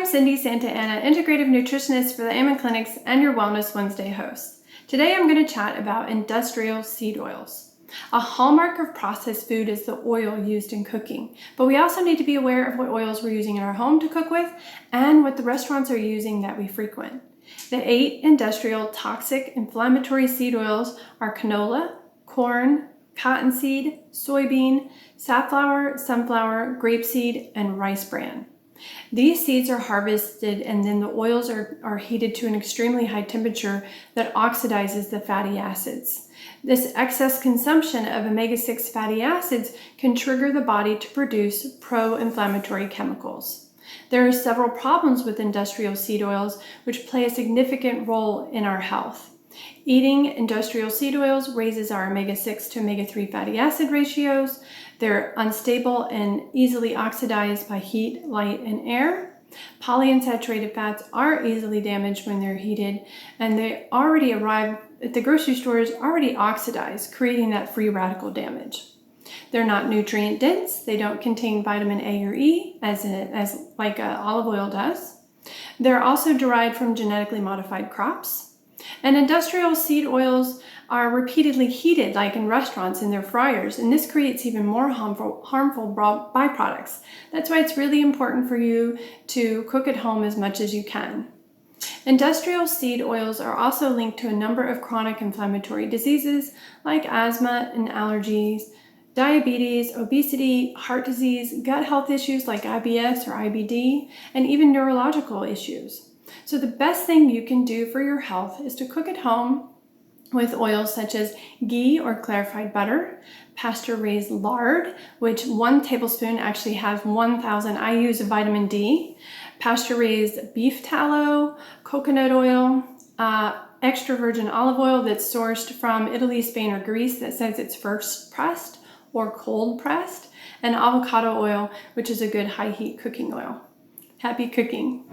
Cindy Santa Anna, Integrative Nutritionist for the Amen Clinics and your Wellness Wednesday host. Today I'm going to chat about industrial seed oils. A hallmark of processed food is the oil used in cooking, but we also need to be aware of what oils we're using in our home to cook with and what the restaurants are using that we frequent. The 8 industrial toxic inflammatory seed oils are canola, corn, cottonseed, soybean, safflower, sunflower, grapeseed, and rice bran. These seeds are harvested and then the oils are heated to an extremely high temperature that oxidizes the fatty acids. This excess consumption of omega-6 fatty acids can trigger the body to produce pro-inflammatory chemicals. There are several problems with industrial seed oils which play a significant role in our health. Eating industrial seed oils raises our omega-6 to omega-3 fatty acid ratios. They're unstable and easily oxidized by heat, light, and air. Polyunsaturated fats are easily damaged when they're heated, and they already arrive at the grocery stores already oxidized, creating that free radical damage. They're not nutrient dense. They don't contain vitamin A or E as olive oil does. They're also derived from genetically modified crops. And industrial seed oils are repeatedly heated, like in restaurants in their fryers, and this creates even more harmful byproducts. That's why it's really important for you to cook at home as much as you can. Industrial seed oils are also linked to a number of chronic inflammatory diseases like asthma and allergies, diabetes, obesity, heart disease, gut health issues like IBS or IBD, and even neurological issues. So the best thing you can do for your health is to cook at home with oils such as ghee or clarified butter, pasture-raised lard, which 1 tablespoon actually has 1,000 IUs of vitamin D, pasture-raised beef tallow, coconut oil, extra virgin olive oil that's sourced from Italy, Spain, or Greece that says it's first pressed or cold pressed, and avocado oil, which is a good high heat cooking oil. Happy cooking!